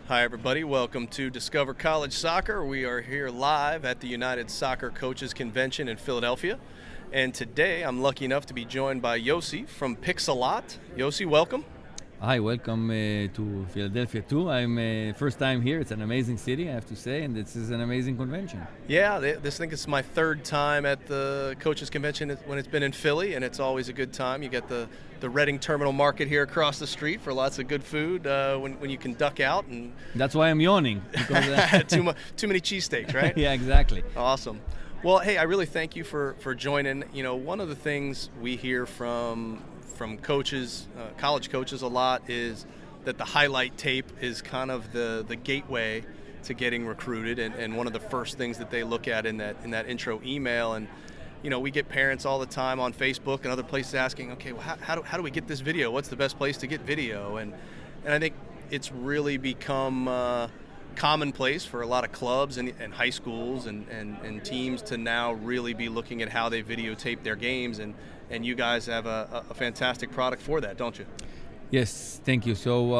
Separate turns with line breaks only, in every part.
Hi everybody, welcome to Discover College Soccer. We are here live at the United Soccer Coaches Convention in Philadelphia. And today I'm lucky enough to be joined by Yossi from Pixellot. Yossi, welcome.
Hi, welcome to Philadelphia too. I'm first time here. It's an amazing city, I have to say, and this is an amazing convention.
Yeah, I think it's my third time at the Coaches Convention when it's been in Philly, and it's always a good time. You get the Reading Terminal Market here across the street for lots of good food when you can duck out. And
that's why I'm yawning. Because,
too many cheesesteaks, right?
Yeah, exactly.
Awesome. Well, hey, I really thank you for joining. You know, one of the things we hear from coaches, college coaches a lot, is that the highlight tape is kind of the gateway to getting recruited, and one of the first things that they look at in that intro email. And you know, we get parents all the time on Facebook and other places asking, okay, well, how do we get this video? What's the best place to get video? And I think it's really become commonplace for a lot of clubs and high schools and teams to now really be looking at how they videotape their games, and you guys have a fantastic product for that, don't you?
Yes, thank you. So,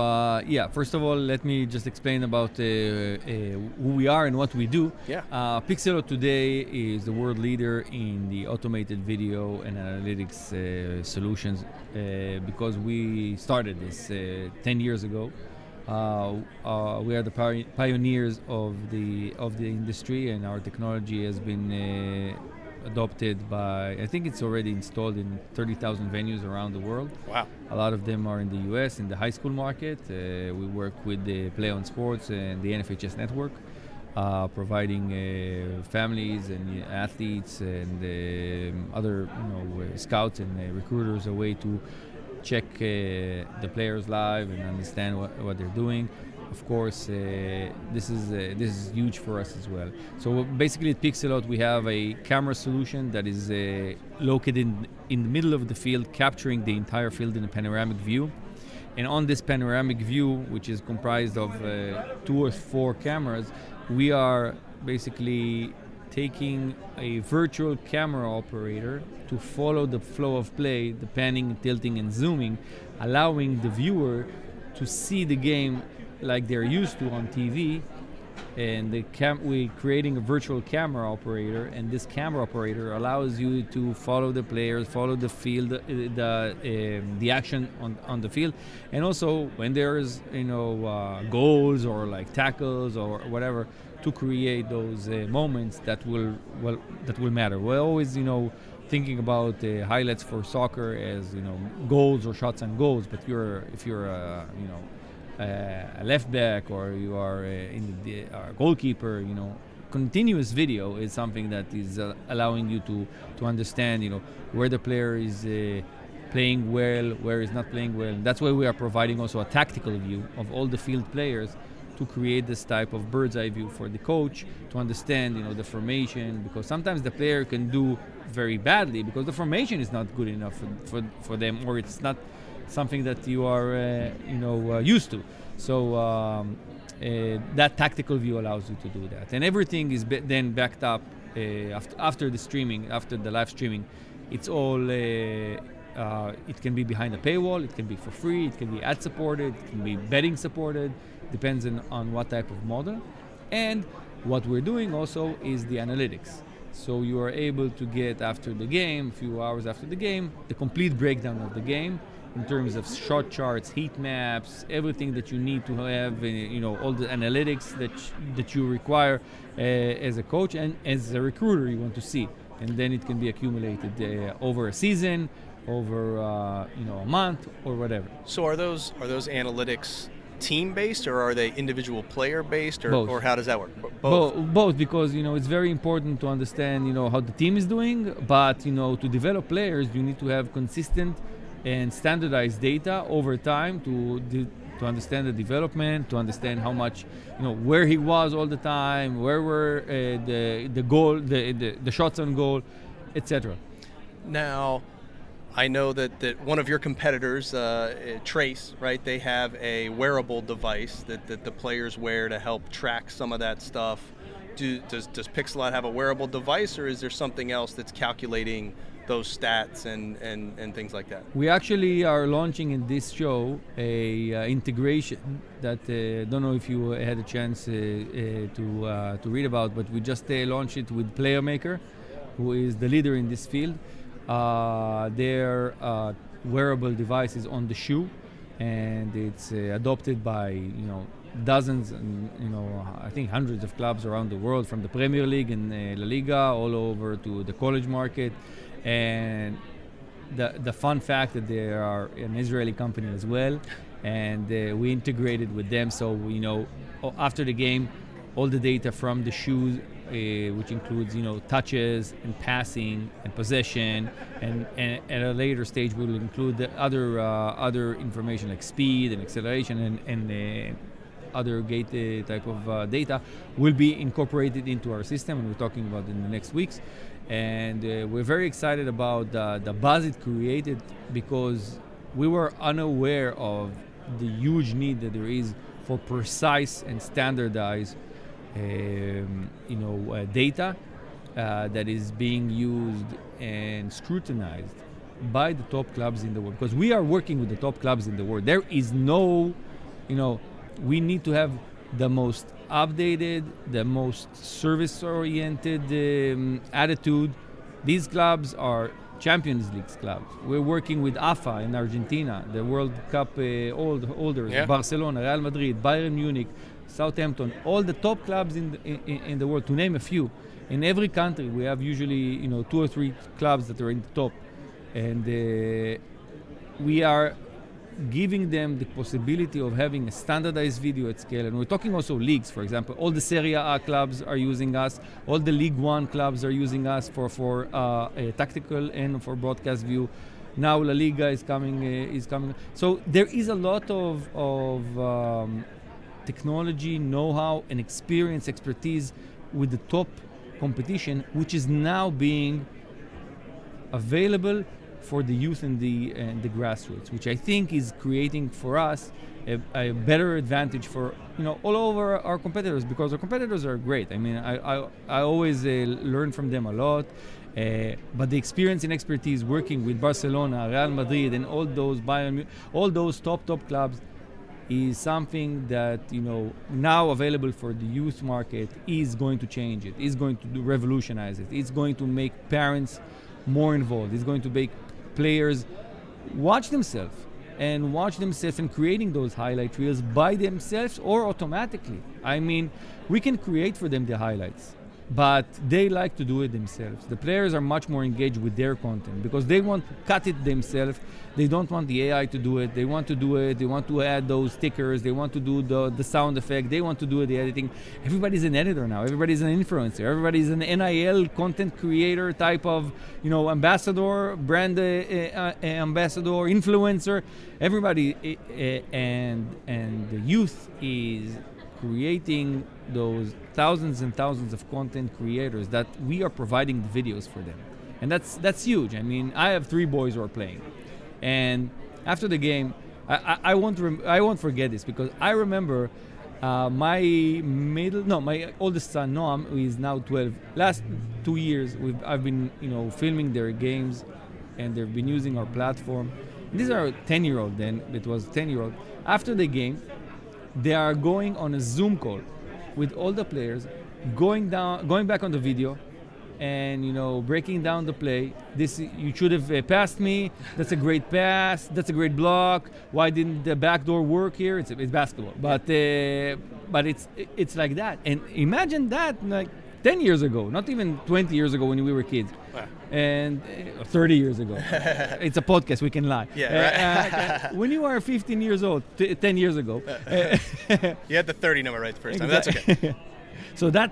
first of all, let me just explain about who we are and what we do.
Yeah.
Pixellot today is the world leader in the automated video and analytics solutions because we started this 10 years ago. We are the pioneers of the industry, and our technology has been adopted by, I think it's already installed in 30,000 venues around the world.
Wow.
A lot of them are in the US, in the high school market. We work with the Play on Sports and the NFHS network, providing families and athletes and other scouts and recruiters a way to check the players live and understand what they're doing. Of course, this is huge for us as well. So basically at Pixellot we have a camera solution that is located in the middle of the field, capturing the entire field in a panoramic view. And on this panoramic view, which is comprised of 2 or 4 cameras, we are basically taking a virtual camera operator to follow the flow of play, the panning, tilting, and zooming, allowing the viewer to see the game like they're used to on TV. And we're creating a virtual camera operator, and this camera operator allows you to follow the players, follow the field, the action on the field, and also when there's goals or like tackles or whatever, to create those moments that will matter. We're always thinking about highlights for soccer as goals or shots on goals, but if you're a left back or you are a goalkeeper, continuous video is something that is allowing you to understand where the player is playing well, where he's not playing well. And that's why we are providing also a tactical view of all the field players to create this type of bird's eye view for the coach to understand the formation, because sometimes the player can do very badly because the formation is not good enough for them, or it's not something that you are used to. So that tactical view allows you to do that, and everything is then backed up after the streaming, after the live streaming. It's all it can be behind a paywall, it can be for free, it can be ad supported, it can be betting supported, depends on what type of model. And what we're doing also is the analytics. So you are able to get, after the game, a few hours after the game, the complete breakdown of the game in terms of shot charts, heat maps, everything that you need to have, all the analytics that you require as a coach and as a recruiter you want to see. And then it can be accumulated over a season, over a month, or whatever.
So are those analytics team-based, or are they individual player-based, or how does that work?
Both, because it's very important to understand how the team is doing, but to develop players you need to have consistent and standardized data over time to understand the development, to understand how much, where he was all the time, where were the goal, the shots on goal, etc.
Now, I know that one of your competitors, Trace, right? They have a wearable device that the players wear to help track some of that stuff. Does Pixellot have a wearable device, or is there something else that's calculating those stats and things like that?
We actually are launching in this show a integration that don't know if you had a chance to read about, but we just launched it with PlayerMaker, who is the leader in this field. Their wearable device is on the shoe, and it's adopted by dozens and I think hundreds of clubs around the world, from the Premier League and La Liga all over to the college market. And the fun fact that they are an Israeli company as well, and we integrated with them, so after the game, all the data from the shoes, which includes touches and passing and possession, and at a later stage we'll include the other information like speed and acceleration and other gate type of data will be incorporated into our system, and we're talking about it in the next weeks. And we're very excited about the buzz it created, because we were unaware of the huge need that there is for precise and standardized data that is being used and scrutinized by the top clubs in the world. Because we are working with the top clubs in the world. There is no, we need to have the most updated, the most service-oriented attitude. These clubs are Champions League clubs. We're working with AFA in Argentina, the World Cup holders, Barcelona, Real Madrid, Bayern Munich, Southampton, all the top clubs in the world, to name a few. In every country, we have usually 2 or 3 clubs that are in the top, and we are giving them the possibility of having a standardized video at scale. And we're talking also leagues, for example. All the Serie A clubs are using us. All the League One clubs are using us for a tactical and for broadcast view. Now La Liga is coming. So there is a lot of technology, know-how, and expertise with the top competition, which is now being available for the youth and the grassroots, which I think is creating for us a better advantage for all over our competitors, because our competitors are great. I mean, I always learn from them a lot, but the experience and expertise working with Barcelona, Real Madrid, and all those Bayern, all those top clubs is something that now available for the youth market is going to change it. Is going to revolutionize it. It's going to make parents more involved. It's going to make players watch themselves and creating those highlight reels by themselves or automatically. I mean, we can create for them the highlights, but they like to do it themselves. The players are much more engaged with their content because they want to cut it themselves. They don't want the AI to do it. They want to do it. They want to add those stickers. They want to do the sound effect. They want to do the editing. Everybody's an editor now. Everybody's an influencer. Everybody's an NIL content creator type of, ambassador, brand ambassador, influencer. Everybody, and the youth is creating those thousands and thousands of content creators that we are providing the videos for them, and that's huge. I mean, I have 3 boys who are playing, and after the game, I won't forget this, because I remember my oldest son Noam, who is now 12. Last 2 years, I've been filming their games, and they've been using our platform. These are 10-year-old then. It was 10-year-old. After the game, they are going on a Zoom call with all the players, going back on the video, and breaking down the play. This, you should have passed me. That's a great pass. That's a great block. Why didn't the backdoor work here? It's basketball, but it's like that. And imagine that, like 10 years ago, not even 20 years ago when we were kids, and 30 years ago. It's a podcast, we can lie.
Yeah, right.
When you are 15 years old, 10 years ago.
You had the 30 number right the first time. That's okay.
So that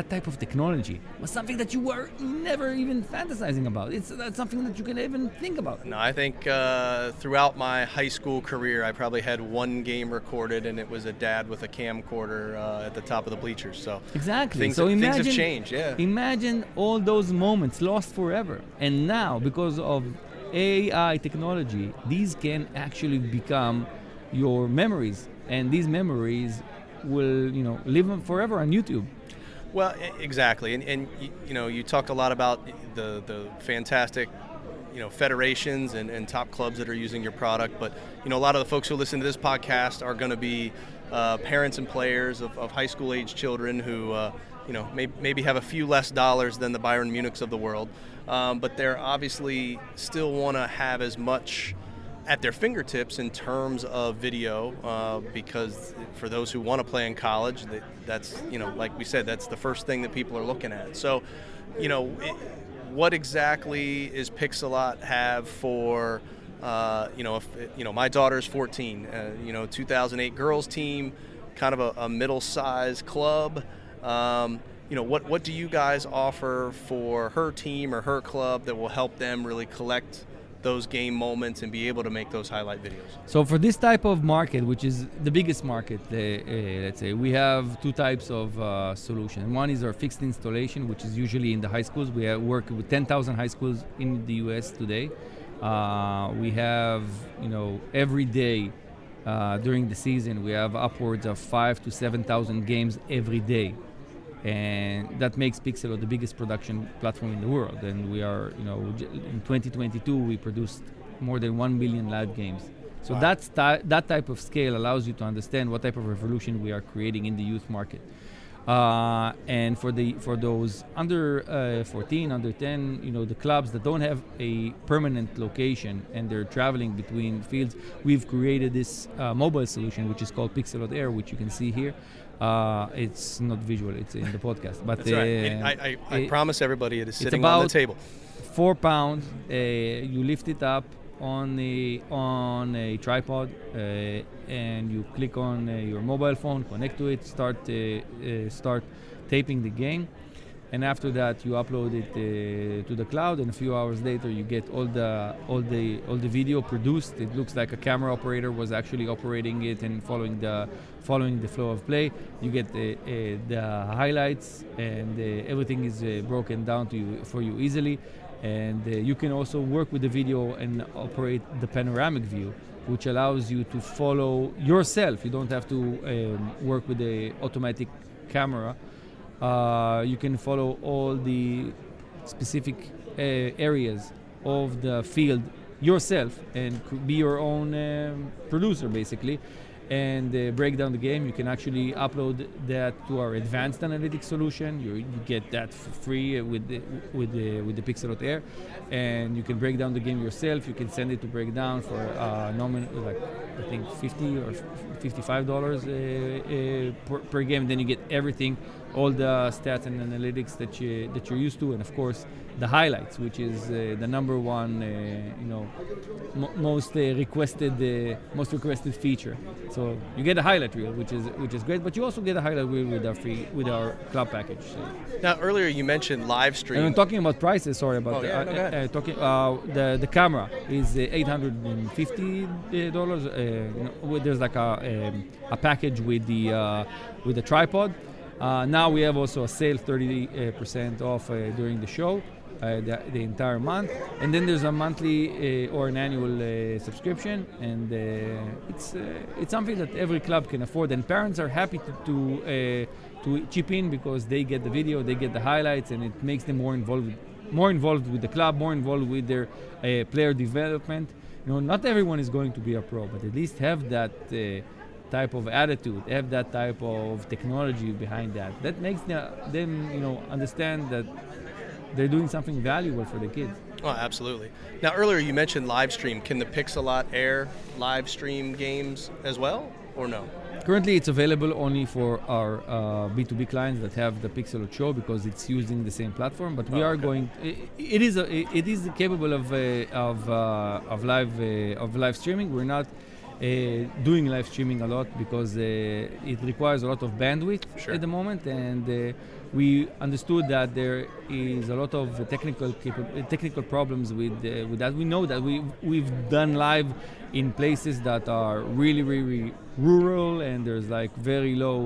type of technology was something that you were never even fantasizing about. That's something that you can even think about.
No, I think throughout my high school career, I probably had 1 game recorded, and it was a dad with a camcorder at the top of the bleachers. So
exactly.
Things have changed. Yeah.
Imagine all those moments lost forever, and now because of AI technology, these can actually become your memories, and these memories will live forever on YouTube.
Well, exactly, and you know, you talked a lot about the fantastic, you know, federations and top clubs that are using your product, but you know, a lot of the folks who listen to this podcast are going to be parents and players of high school age children who you know, maybe have a few less dollars than the Bayern Munichs of the world, but they're obviously still want to have as much at their fingertips in terms of video, because for those who want to play in college, that's, you know, like we said, that's the first thing that people are looking at. So, you know, what exactly is Pixellot have for, you know, if, you know, my daughter's 14, you know, 2008 girls team, kind of a middle-sized club. You know, what do you guys offer for her team or her club that will help them really collect those game moments and be able to make those highlight videos?
So for this type of market, which is the biggest market, let's say, we have two types of solution. One is our fixed installation, which is usually in the high schools. We have worked with 10,000 high schools in the US today. We have, you know, every day during the season, we have upwards of 5,000 to 7,000 games every day. And that makes Pixellot the biggest production platform in the world. And we are, you know, in 2022, we produced more than 1 million live games. So
wow.
That type of scale allows you to understand what type of revolution we are creating in the youth market. And for those under 14, under 10, you know, the clubs that don't have a permanent location and they're traveling between fields, we've created this mobile solution, which is called Pixellot Air, which you can see here. It's not visual, it's in the podcast. But
that's right. I promise everybody it is sitting on the table.
4 pounds. You lift it up on a tripod, and you click on your mobile phone, connect to it, start taping the game, and after that you upload it to the cloud, and a few hours later you get all the video produced. It looks like a camera operator was actually operating it and following the flow of play. You get the highlights, and everything is broken down for you easily. And you can also work with the video and operate the panoramic view, which allows you to follow yourself. You don't have to work with the automatic camera. You can follow all the specific areas of the field yourself and be your own producer, basically, and break down the game. You can actually upload that to our advanced analytics solution. You get that for free with the Pixellot Air, and you can break down the game yourself. You can send it to break down for nominal, like I think $50 or $55 per game. Then you get everything, all the stats and analytics that you're used to, and of course the highlights, which is the number one, you know, most requested feature. So you get a highlight reel, which is great, but you also get a highlight reel with our club package. So.
Now earlier you mentioned live stream.
And I'm talking about prices. Sorry about
that.
The camera is $850. There's like a package with the tripod. Now we have also a sale 30% off during the show. The entire month, and then there's a monthly or an annual subscription, and it's something that every club can afford, and parents are happy to chip in because they get the video, they get the highlights, and it makes them more involved with the club, more involved with their player development. You know, not everyone is going to be a pro, but at least have that type of attitude, have that type of technology behind that. That makes them, you know, understand that they're doing something valuable for the kids.
Oh, absolutely. Now, earlier you mentioned live stream. Can the Pixellot Air live stream games as well, or no?
Currently, it's available only for our B2B clients that have the Pixellot Show because it's using the same platform. But we are going. It is capable of live streaming. We're not doing live streaming a lot because it requires a lot of bandwidth at the moment, and we understood that there is a lot of technical problems with that. We know that we've done live in places that are really, really rural, and there's like very low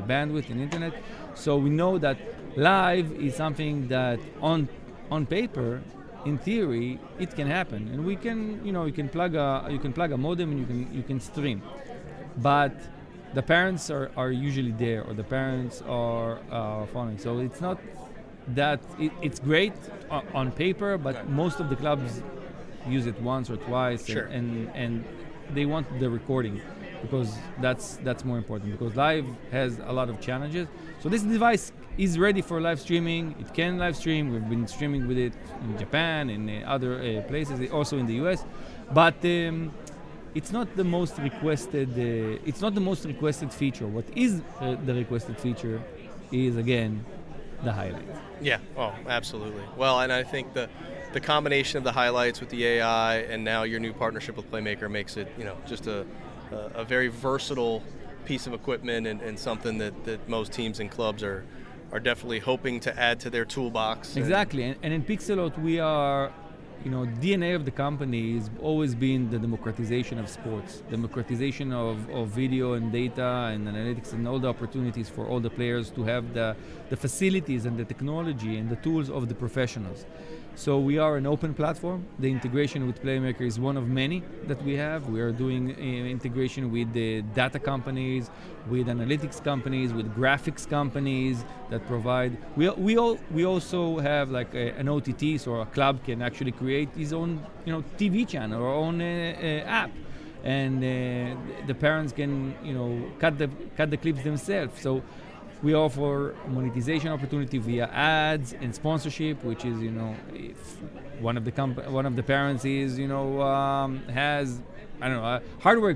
bandwidth in internet. So we know that live is something that on paper, in theory, it can happen, and we can, you know, you can plug a modem and you can stream, but the parents are usually there, or the parents are following. So it's not that it's great on paper, but
Right.
most of the clubs use it once or twice,
Sure.
and they want the recording because that's more important, because live has a lot of challenges. So this device is ready for live streaming. It can live stream. We've been streaming with it in Japan and other places, also in the US, but it's not the most requested. It's not the most requested feature. What is the requested feature is, again, the highlights.
Yeah. Oh, absolutely. Well, and I think the combination of the highlights with the AI and now your new partnership with Playmaker makes it, just a very versatile piece of equipment and something that most teams and clubs are definitely hoping to add to their toolbox.
Exactly, and in Pixellot we are, DNA of the company has always been the democratization of sports, democratization of video and data and analytics and all the opportunities for all the players to have the facilities and the technology and the tools of the professionals. So we are an open platform. The integration with Playmaker is one of many that we have. We are doing integration with the data companies, with analytics companies, with graphics companies that provide. We also have like an OTT, so a club can actually create his own TV channel or own app, and the parents can cut the clips themselves. So we offer monetization opportunity via ads and sponsorship, which is, if one of the parents is, has, I don't know,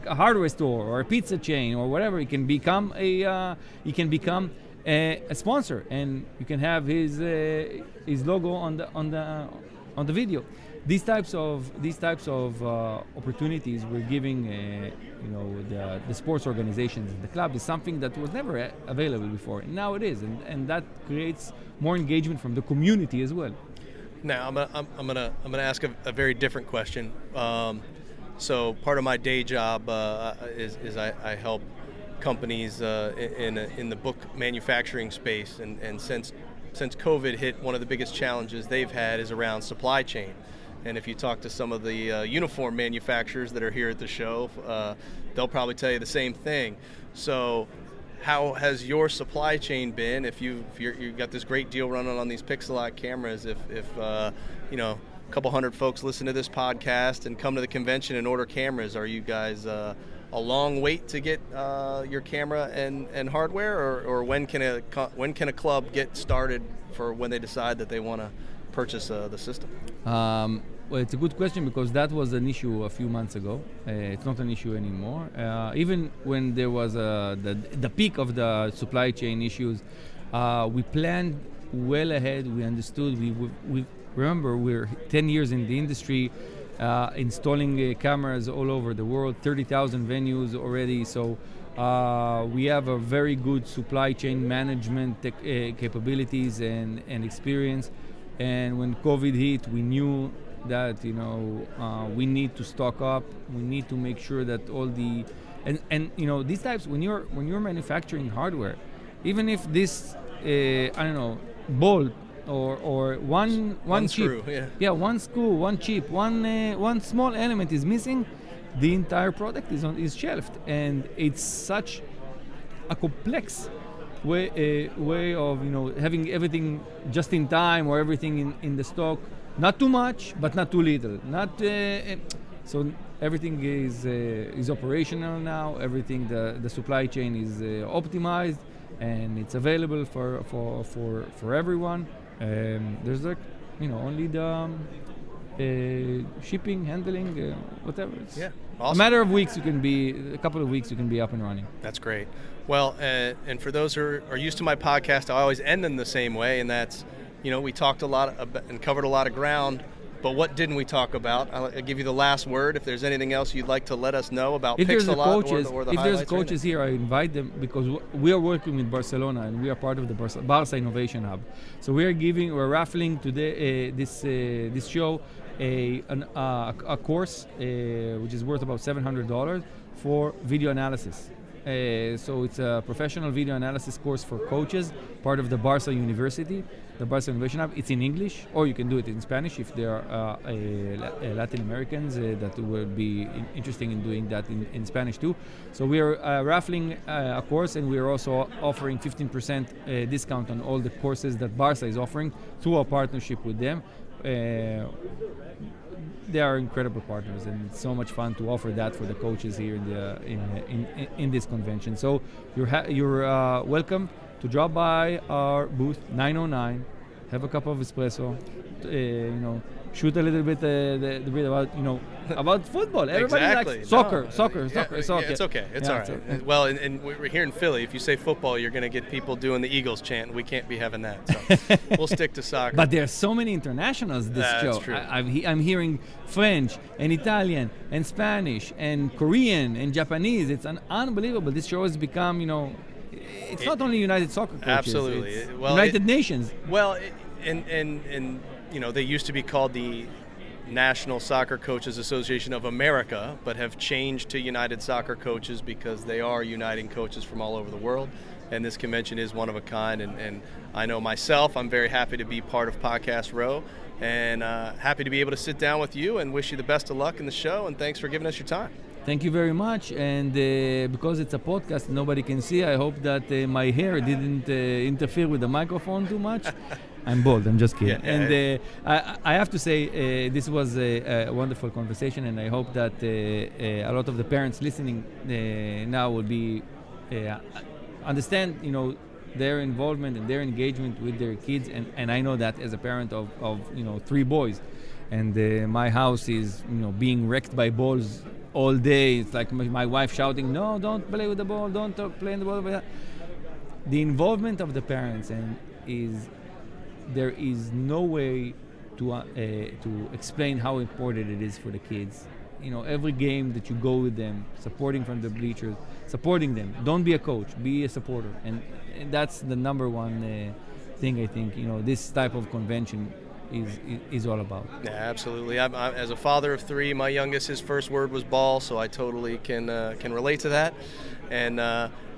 a hardware store or a pizza chain or whatever, he can become a sponsor, and you can have his logo on the video. These types of opportunities we're giving, the sports organizations and the club is something that was never available before, and now it is, and that creates more engagement from the community as well.
Now I'm gonna ask a very different question. So part of my day job is I help companies in the book manufacturing space, and since COVID hit, one of the biggest challenges they've had is around supply chain. And if you talk to some of the uniform manufacturers that are here at the show, they'll probably tell you the same thing. So how has your supply chain been? If you've got this great deal running on these Pixellot cameras, if a couple hundred folks listen to this podcast and come to the convention and order cameras, are you guys a long wait to get your camera and hardware, or when can a club get started for when they decide that they want to purchase the system?
Well, it's a good question, because that was an issue a few months ago. It's not an issue anymore. Even when there was the peak of the supply chain issues, we planned well ahead. We understood. We remember, we're 10 years in the industry, installing cameras all over the world, 30,000 venues already. So we have a very good supply chain management capabilities and experience. And when COVID hit, we knew that we need to stock up. We need to make sure that all the and these types, when you're manufacturing hardware, even if this bolt or one chip,
screw,
one screw, one chip, one small element is missing, the entire product is shelved, and it's such a complex way of having everything just in time, or everything in the stock. Not too much, but not too little. So everything is operational now. Everything, the supply chain is optimized, and it's available for everyone. There's only the shipping, handling, whatever. It's
awesome.
A couple of weeks you can be up and running.
That's great. Well, and for those who are used to my podcast, I always end them the same way, and that's, we talked a lot and covered a lot of ground, but what didn't we talk about? I'll give you the last word. If there's anything else you'd like to let us know about Pixellot or the
if
highlights.
There's coaches here, I invite them, because we are working with Barcelona, and we are part of the Barca Innovation Hub. So we're raffling today this show a course which is worth about $700 for video analysis. So it's a professional video analysis course for coaches, part of the Barca University, the Barca Innovation Hub. It's in English, or you can do it in Spanish if there are Latin Americans that would be interested in doing that in Spanish too. So we are raffling a course, and we are also offering 15% discount on all the courses that Barca is offering through our partnership with them. They are incredible partners, and it's so much fun to offer that for the coaches here in this convention. So you're welcome to drop by our booth 909, have a cup of espresso, shoot a little bit the bit about football. Everybody
Exactly.
likes soccer.
Yeah, it's okay. It's all right.
okay.
Well, and we're here in Philly. If you say football, you're going to get people doing the Eagles chant. We can't be having that. So we'll stick to soccer.
But there's so many internationals this show.
That's true.
I'm hearing French and Italian and Spanish and Korean and Japanese. It's unbelievable. This show has become, it's not only United Soccer Coaches.
Absolutely.
It's
Well,
United Nations.
Well, and they used to be called the National Soccer Coaches Association of America, but have changed to United Soccer Coaches because they are uniting coaches from all over the world. And this convention is one of a kind. And I know myself, I'm very happy to be part of Podcast Row, and happy to be able to sit down with you and wish you the best of luck in the show. And thanks for giving us your time.
Thank you very much. And because it's a podcast, nobody can see. I hope that my hair didn't interfere with the microphone too much. I'm bold. I'm just kidding.
Yeah.
And I have to say, this was a wonderful conversation, and I hope that a lot of the parents listening now will be understand, their involvement and their engagement with their kids. And I know that as a parent of 3 boys, and my house is being wrecked by balls all day. It's like my wife shouting, "No, don't play with the ball. Don't play in the ball." The involvement of the parents there is no way to explain how important it is for the kids. Every game that you go with them, supporting from the bleachers, supporting them. Don't be a coach, be a supporter, and that's the number one thing I think. This type of convention is all about.
Yeah, absolutely. I'm, as a father of 3, my youngest, his first word was ball, so I totally can relate to that.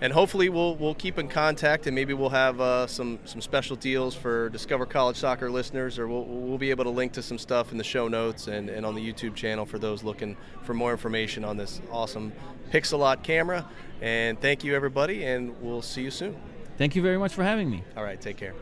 And hopefully we'll keep in contact, and maybe we'll have some special deals for Discover College Soccer listeners, or we'll be able to link to some stuff in the show notes and on the YouTube channel for those looking for more information on this awesome Pixellot camera. And thank you, everybody, and we'll see you soon.
Thank you very much for having me.
All right, take care.